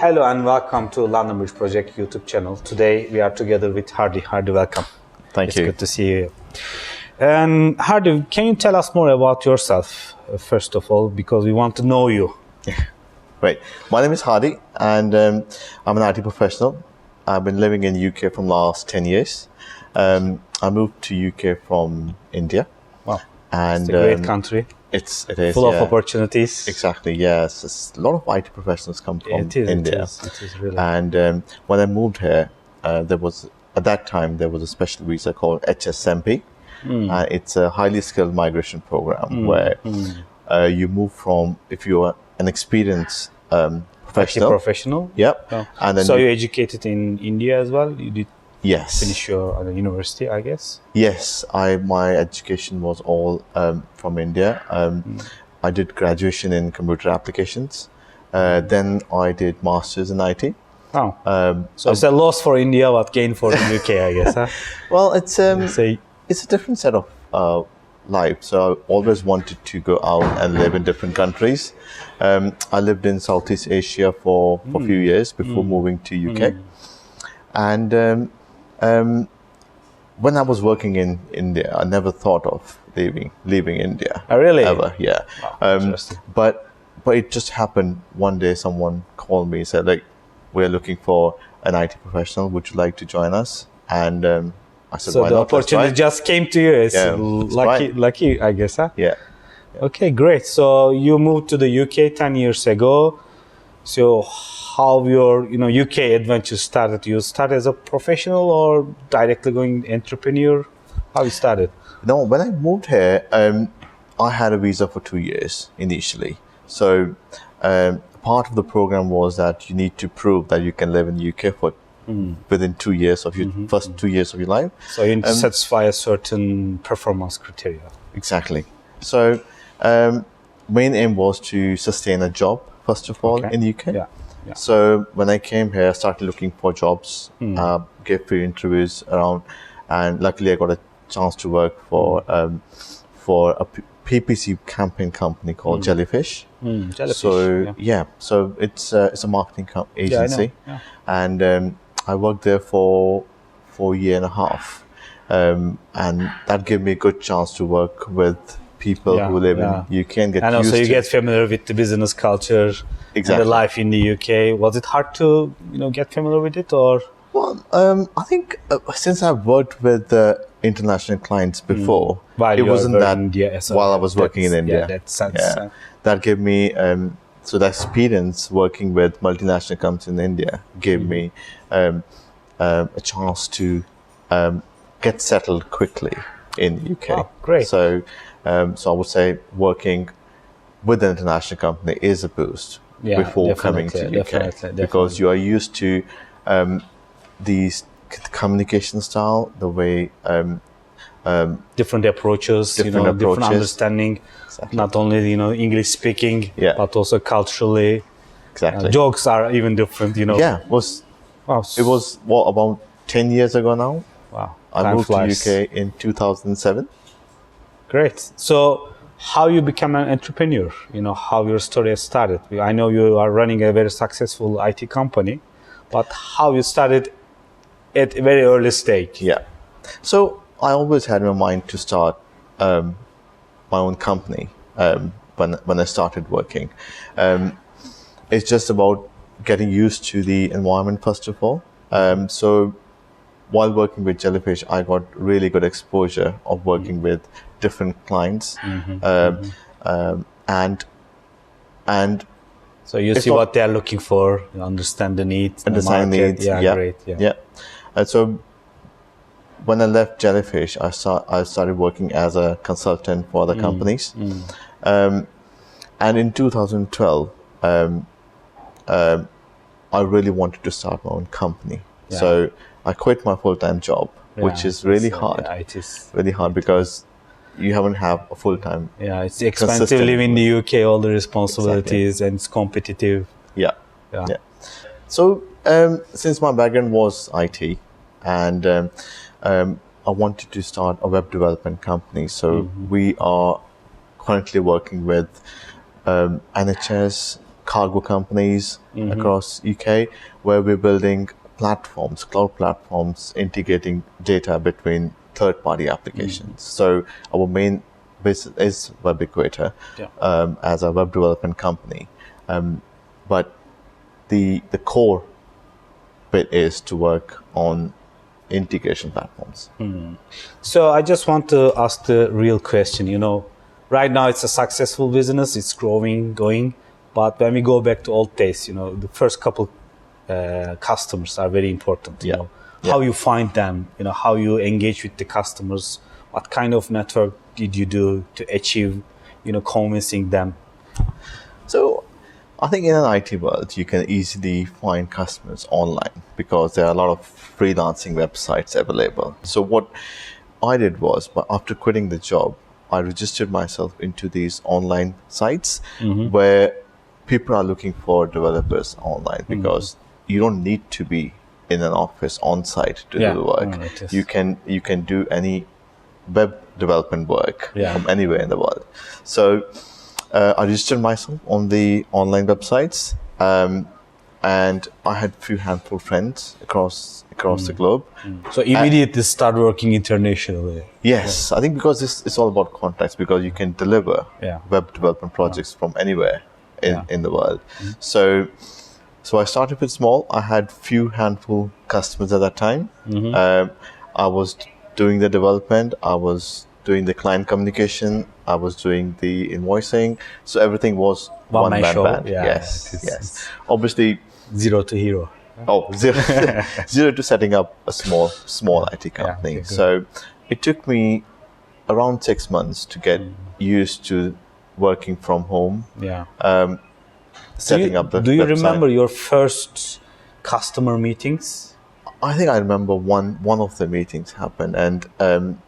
Hello and welcome to London Bridge Project YouTube channel. Today we are together with Hardy. Hardy, welcome. Thank you. It's good to see you. And Hardy, can you tell us more about yourself, first of all, because we want to know you. Great. My name is Hardy and I'm an IT professional. I've been living in UK from last 10 years. I moved to UK from India. Wow. And it's a great country. It is full of opportunities. Exactly, yes. A lot of IT professionals come from India. It is really. And when I moved here, at that time, there was a special visa called HSMP. It's a highly skilled migration program where you move from, if you are an experienced professional. Yep. Oh. And then so you educated in India as well? You did finish your university, I guess? Yes, my education was all from India. I did graduation in computer applications. Then I did masters in IT. Oh. So it's a loss for India, but gain for the UK, I guess, huh? Well, it's a different set of life. So I always wanted to go out and live in different countries. I lived in Southeast Asia for a few years before moving to UK. And when I was working in India, I never thought of leaving India. Oh, really? Ever, yeah. Wow, interesting. But it just happened one day. Someone called me and said, like, we're looking for an IT professional. Would you like to join us? And I said, so why the not? opportunity just came to you. It's lucky, I guess, huh? Yeah. Okay, great. So you moved to the UK 10 years ago. So how your UK adventure started? You started as a professional or directly going entrepreneur? How you started? No, when I moved here, I had a visa for 2 years initially. So part of the program was that you need to prove that you can live in the UK for within 2 years of your first 2 years of your life. So you need to satisfy a certain performance criteria. Exactly. So main aim was to sustain a job first of all in the UK. Yeah. So when I came here, I started looking for jobs, gave few interviews around, and luckily I got a chance to work for a PPC campaign company called Jellyfish. Jellyfish. So so it's a marketing agency, and I worked there for a year and a half, and that gave me a good chance to work with people who live in UK and get used to. And also you get familiar with the business culture. Exactly. And the life in the UK. Was it hard to get familiar with it, or? Well, I think since I've worked with international clients before, it wasn't that India, so while I was working in India. That gave me so the experience working with multinational companies in India gave me a chance to get settled quickly in the UK. Oh, great. So I would say working with an international company is a boost. Before coming to UK, because you are used to these communication style, the way different approaches, different understanding, not only English speaking, but also culturally. Exactly, jokes are even different. Yeah, it was what, about 10 years ago now. Wow, I moved to UK in 2007. Great. So how you become an entrepreneur, how your story has started. I know you are running a very successful IT company, but how you started at a very early stage. Yeah. So I always had in my mind to start my own company when I started working. It's just about getting used to the environment first of all. So while working with Jellyfish, I got really good exposure of working with different clients, and so you see what they are looking for, you understand the needs, understand the needs. Great. And so when I left Jellyfish, I started working as a consultant for other companies, and in 2012, I really wanted to start my own company. So I quit my full-time job, which is really hard. It is really hard because you haven't have a full-time. Yeah, it's expensive to live in the UK, all the responsibilities, and it's competitive. Yeah. So since my background was IT, and I wanted to start a web development company. So we are currently working with NHS, cargo companies across UK, where we're building platforms, cloud platforms, integrating data between third-party applications. So our main business is WebEquador as a web development company, but the core bit is to work on integration platforms. So I just want to ask the real question. Right now it's a successful business, it's growing, going. But when we go back to old days, the first couple customers are very important. How you find them, how you engage with the customers, what kind of network did you do to achieve, convincing them? So I think in an IT world, you can easily find customers online because there are a lot of freelancing websites available. So what I did was, after quitting the job, I registered myself into these online sites where people are looking for developers online because you don't need to be in an office on site to do the work. You can do any web development work from anywhere in the world. So I registered myself on the online websites, and I had a few handful of friends across the globe. So immediately start working internationally. Yes, I think because it's all about contacts, because you can deliver web development projects from anywhere in the world. So I started with small. I had few handful customers at that time. I was doing the development. I was doing the client communication. I was doing the invoicing. So everything was one man band. Yes. Obviously, zero to hero. Zero to setting up a small IT company. So it took me around 6 months to get used to working from home. Setting up the Do you website. remember your first customer meetings? I think I remember one of the meetings happened, and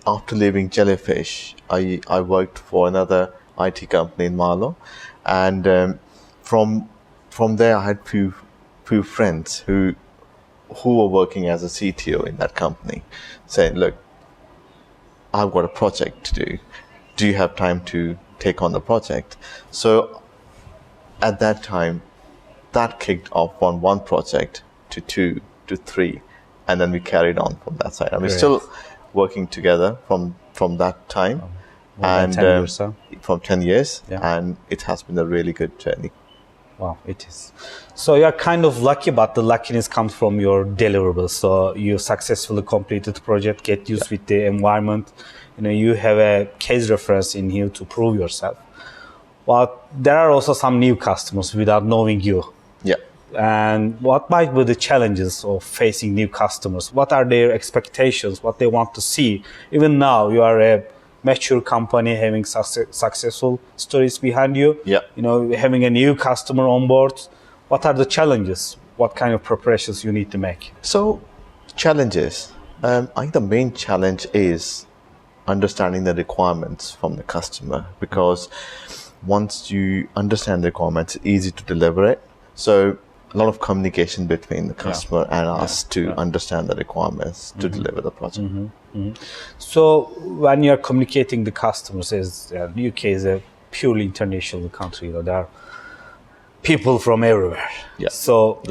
after leaving Jellyfish, I worked for another IT company in Marlow, and from there I had few friends who were working as a CTO in that company, saying, "Look, I've got a project to do. Do you have time to take on the project?" So at that time, that kicked off on one project to 2 to 3, and then we carried on from that side. And we're still working together from that time, and 10 years, from 10 years, and it has been a really good journey. Wow, it is. So you're kind of lucky, but the luckiness comes from your deliverables. So you successfully completed the project, get used with the environment. You have a case reference in here to prove yourself. But there are also some new customers without knowing you. And what might be the challenges of facing new customers? What are their expectations? What they want to see? Even now, you are a mature company having successful stories behind you. Having a new customer on board. What are the challenges? What kind of preparations you need to make? So, challenges. I think the main challenge is understanding the requirements from the customer, because once you understand the requirements, it's easy to deliver it. So a lot of communication between the customer and us to understand the requirements to deliver the project. So when you're communicating the customers, as the UK is a purely international country, there are people from everywhere. So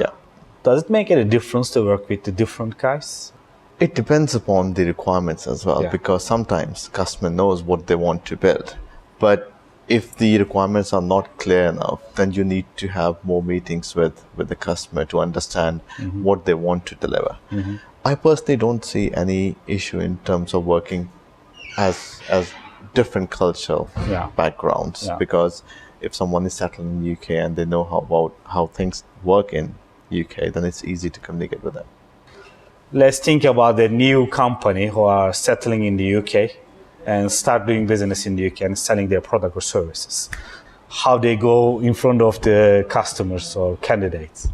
does it make any difference to work with the different guys? It depends upon the requirements as well, because sometimes customer knows what they want to build, but if the requirements are not clear enough, then you need to have more meetings with the customer to understand what they want to deliver. I personally don't see any issue in terms of working as different cultural backgrounds, because if someone is settled in the UK and they know how things work in UK, then it's easy to communicate with them. Let's think about the new company who are settling in the UK and start doing business in the UK and selling their product or services. How they go in front of the customers or candidates?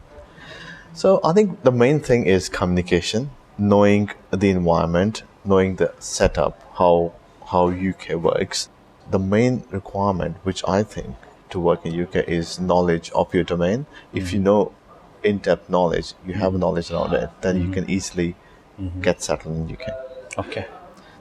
So I think the main thing is communication, knowing the environment, knowing the setup, how UK works. The main requirement, which I think to work in UK, is knowledge of your domain. If you know in-depth knowledge, you have knowledge around it, then you can easily get settled in UK. Okay.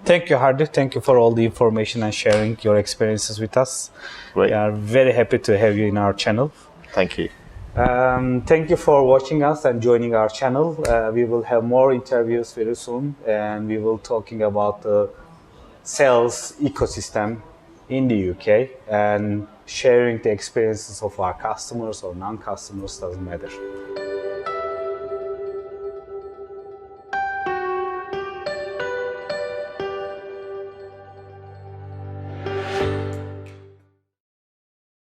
Thank you, Hardik. Thank you for all the information and sharing your experiences with us. Great. We are very happy to have you in our channel. Thank you. Thank you for watching us and joining our channel. We will have more interviews very soon, and we will talking about the sales ecosystem in the UK and sharing the experiences of our customers or non-customers, doesn't matter.